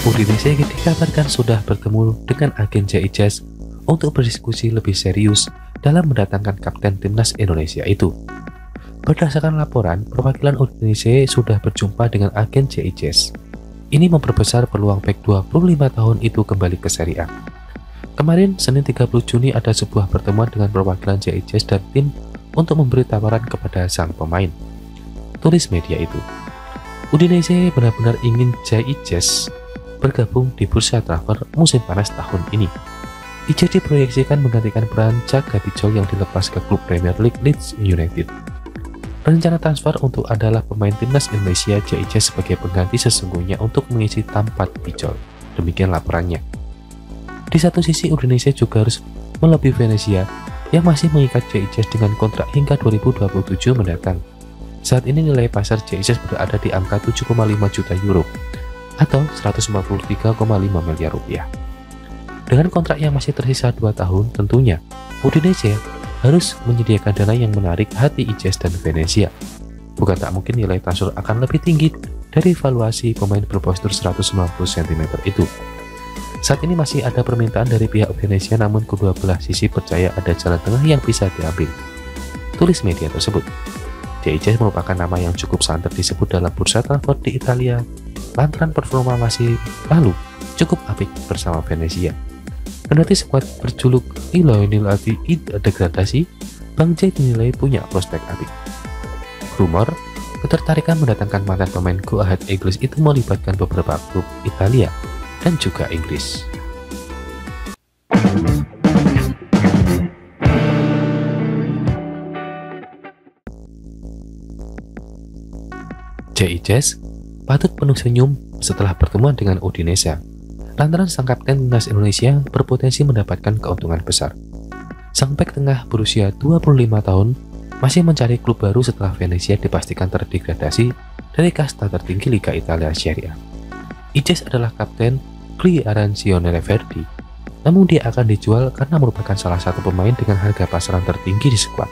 Udinese dikabarkan sudah bertemu dengan agen JICES untuk berdiskusi lebih serius dalam mendatangkan kapten timnas Indonesia itu. Berdasarkan laporan, perwakilan Udinese sudah berjumpa dengan agen JICES. Ini memperbesar peluang bek 25 tahun itu kembali ke Serie A. Kemarin, Senin 30 Juni ada sebuah pertemuan dengan perwakilan JICES dan tim untuk memberi tawaran kepada sang pemain. Tulis media itu. Udinese benar-benar ingin JICES bergabung di bursa transfer musim panas tahun ini. ICES diproyeksikan menggantikan peran Jack Gabijol yang dilepas ke klub Premier League Leeds United. Rencana transfer untuk adalah pemain timnas Indonesia JICES sebagai pengganti sesungguhnya untuk mengisi tempat Bijol. Demikian laporannya. Di satu sisi, Udinese juga harus melebihi Venezia yang masih mengikat JICES dengan kontrak hingga 2027 mendatang. Saat ini nilai pasar JICES berada di angka 7,5 juta euro atau 143,5 miliar rupiah. Dengan kontrak yang masih tersisa 2 tahun, tentunya Udinese harus menyediakan dana yang menarik hati ICES dan Venezia. Bukan tak mungkin nilai transfer akan lebih tinggi dari valuasi pemain berpostur 190 cm itu. Saat ini masih ada permintaan dari pihak Venezia, namun kedua belah sisi percaya ada jalan tengah yang bisa diambil. Tulis media tersebut. JICES merupakan nama yang cukup santer disebut dalam bursa transfer di Italia, lantaran performa masih lalu cukup apik bersama Venezia. Kendati skuad berjuluk Lionel degradasi, Bang J dinilai punya prospek apik. Rumor ketertarikan mendatangkan mantan pemain Go Ahead Eagles itu melibatkan beberapa klub Italia dan juga Inggris. JICES patut penuh senyum setelah pertemuan dengan Udinese, lantaran sang kapten timnas Indonesia berpotensi mendapatkan keuntungan besar. Sang bek tengah berusia 25 tahun masih mencari klub baru setelah Venezia dipastikan terdegradasi dari kasta tertinggi Liga Italia Serie A. ICES adalah kapten Arancio Verdi, namun dia akan dijual karena merupakan salah satu pemain dengan harga pasaran tertinggi di skuad.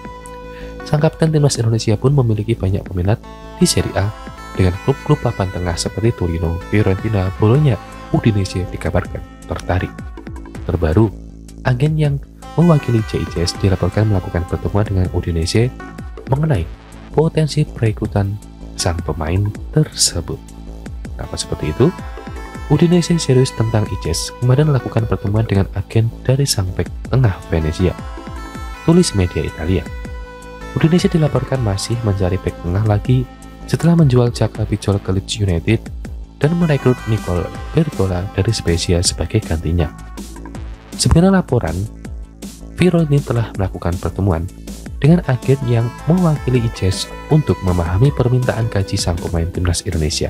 Sang kapten timnas Indonesia pun memiliki banyak peminat di Serie A dengan klub-klub papan tengah seperti Torino, Fiorentina, Bologna. Udinese dikabarkan tertarik. Terbaru, agen yang mewakili JICES dilaporkan melakukan pertemuan dengan Udinese mengenai potensi perekrutan sang pemain tersebut. Kenapa seperti itu? Udinese serius tentang ICES kemarin melakukan pertemuan dengan agen dari sang bek tengah Venezia. Tulis media Italia. Udinese dilaporkan masih mencari bek tengah lagi setelah menjual Jack Gabijol ke Leeds United dan merekrut Nicole Bertola dari Spezia sebagai gantinya. Sebenarnya laporan, Fironi telah melakukan pertemuan dengan agen yang mewakili ICES untuk memahami permintaan gaji sang pemain timnas Indonesia.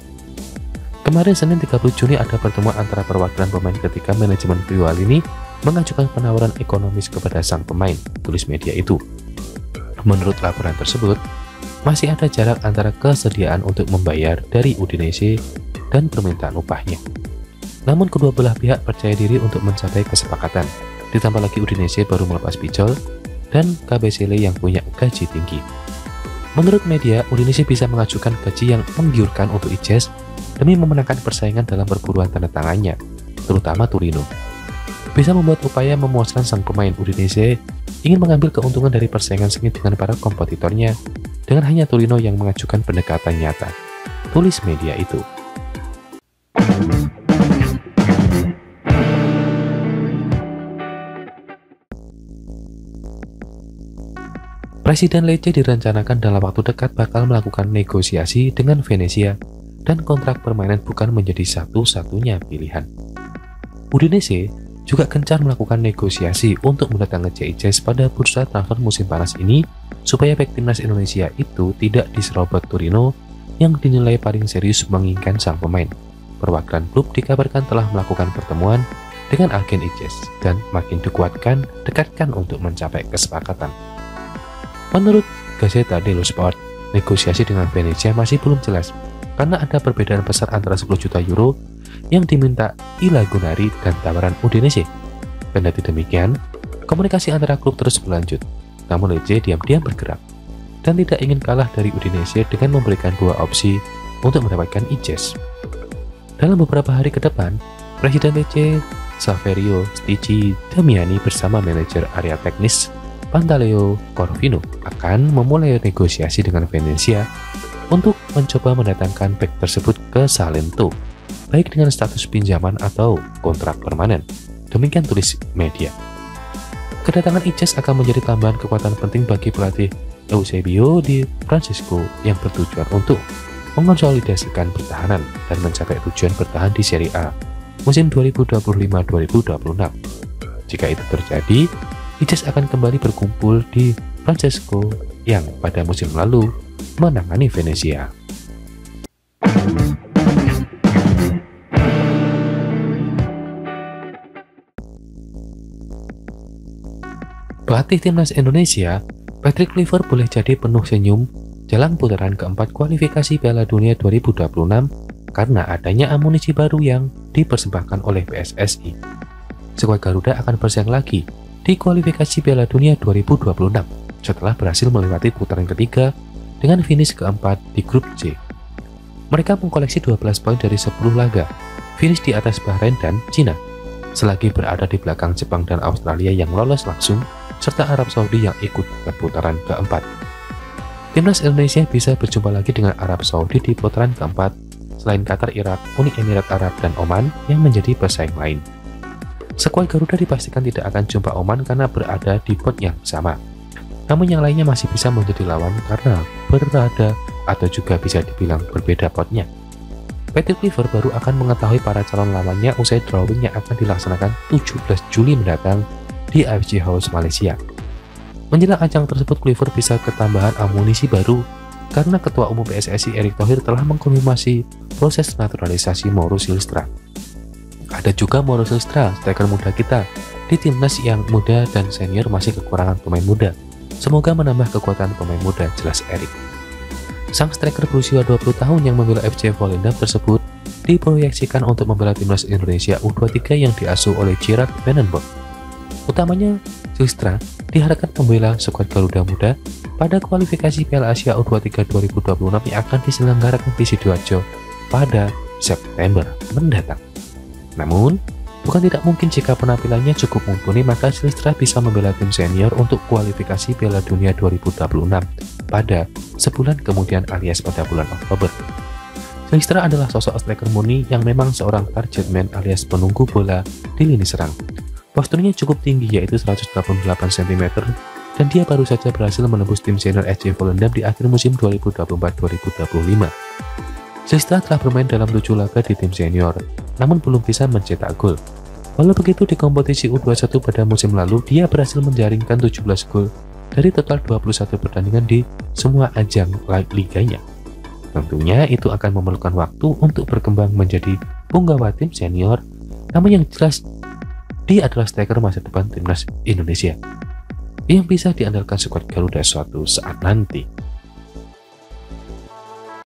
Kemarin Senin 30 Juni ada pertemuan antara perwakilan pemain ketika manajemen Friulini mengajukan penawaran ekonomis kepada sang pemain, tulis media itu. Menurut laporan tersebut, masih ada jarak antara kesediaan untuk membayar dari Udinese dan permintaan upahnya. Namun kedua belah pihak percaya diri untuk mencapai kesepakatan. Ditambah lagi Udinese baru melepas Bijol dan KBCL yang punya gaji tinggi. Menurut media, Udinese bisa mengajukan gaji yang menggiurkan untuk ICES demi memenangkan persaingan dalam perburuan tanda tangannya, terutama Torino. Bisa membuat upaya memuaskan sang pemain. Udinese ingin mengambil keuntungan dari persaingan sengit dengan para kompetitornya dengan hanya Torino yang mengajukan pendekatan nyata, tulis media itu. Presiden Lecce direncanakan dalam waktu dekat bakal melakukan negosiasi dengan Venezia dan kontrak permanen bukan menjadi satu-satunya pilihan. Udinese juga gencar melakukan negosiasi untuk mendatangi JICES pada bursa transfer musim panas ini supaya bek timnas Indonesia itu tidak diserobot Torino yang dinilai paling serius menginginkan sang pemain. Perwakilan klub dikabarkan telah melakukan pertemuan dengan agen ICES dan makin dekatkan untuk mencapai kesepakatan. Menurut Gazzetta dello Sport, negosiasi dengan Venezia masih belum jelas karena ada perbedaan besar antara 10 juta euro yang diminta Ila Gunari dan tawaran Udinese. Kendati demikian, komunikasi antara klub terus berlanjut, namun Lecce diam-diam bergerak dan tidak ingin kalah dari Udinese dengan memberikan dua opsi untuk mendapatkan ICES. Dalam beberapa hari ke depan, Presiden PC Saverio Stici Damiani bersama manajer area teknis Pantaleo Corvino akan memulai negosiasi dengan Venezia untuk mencoba mendatangkan bek tersebut ke Salento, baik dengan status pinjaman atau kontrak permanen. Demikian tulis media. Kedatangan Ijaz akan menjadi tambahan kekuatan penting bagi pelatih Eusebio Di Francesco yang bertujuan untuk mengonsolidasikan pertahanan dan mencapai tujuan bertahan di Serie A musim 2025-2026. Jika itu terjadi, Ijaz akan kembali berkumpul di Francesco yang pada musim lalu menangani Venezia. Pelatih timnas Indonesia, Patrick Kluivert boleh jadi penuh senyum jelang putaran keempat kualifikasi Piala Dunia 2026 karena adanya amunisi baru yang dipersembahkan oleh PSSI. Skuad Garuda akan bersaing lagi di kualifikasi Piala Dunia 2026 setelah berhasil melewati putaran ketiga dengan finish keempat di grup C. Mereka mengkoleksi 12 poin dari 10 laga, finish di atas Bahrain dan Cina, selagi berada di belakang Jepang dan Australia yang lolos langsung, serta Arab Saudi yang ikut ke putaran keempat. Timnas Indonesia bisa berjumpa lagi dengan Arab Saudi di putaran keempat, selain Qatar, Irak, Uni Emirat Arab, dan Oman yang menjadi pesaing lain. Skuad Garuda dipastikan tidak akan jumpa Oman karena berada di pot yang sama. Namun yang lainnya masih bisa menjadi lawan karena berada atau juga bisa dibilang berbeda potnya. Patrick Kluivert baru akan mengetahui para calon lawannya usai drawing yang akan dilaksanakan 17 Juli mendatang di AFC House Malaysia. Menjelang ajang tersebut, Kluivert bisa ketambahan amunisi baru karena Ketua Umum PSSI Erick Thohir telah mengkonfirmasi proses naturalisasi Mauro Silvestre. Ada juga Mauro Silvestre, striker muda kita. Di timnas yang muda dan senior masih kekurangan pemain muda. Semoga menambah kekuatan pemain muda, jelas Erick. Sang striker berusia 20 tahun yang membela FC Volendam tersebut diproyeksikan untuk membela timnas Indonesia U23 yang diasuh oleh Gerard Vandenborg. Utamanya, Silvestre diharapkan membela skuad Garuda Muda pada kualifikasi Piala Asia U23 2026 yang akan diselenggarakan di Sidoarjo pada September mendatang. Namun, bukan tidak mungkin jika penampilannya cukup mumpuni maka Silvestre bisa membela tim senior untuk kualifikasi Piala Dunia 2026 pada sebulan kemudian alias pada bulan Oktober. Silvestre adalah sosok striker murni yang memang seorang target man alias penunggu bola di lini serang. Posturnya cukup tinggi yaitu 188 cm dan dia baru saja berhasil menembus tim senior FC Volendam di akhir musim 2024-2025. Silvestre telah bermain dalam 7 laga di tim senior, namun belum bisa mencetak gol. Walau begitu, di kompetisi U21 pada musim lalu, dia berhasil menjaringkan 17 gol dari total 21 pertandingan di semua ajang liganya. Tentunya itu akan memerlukan waktu untuk berkembang menjadi punggawa tim senior, namun yang jelas dia adalah striker masa depan timnas Indonesia yang bisa diandalkan skuad Garuda suatu saat nanti.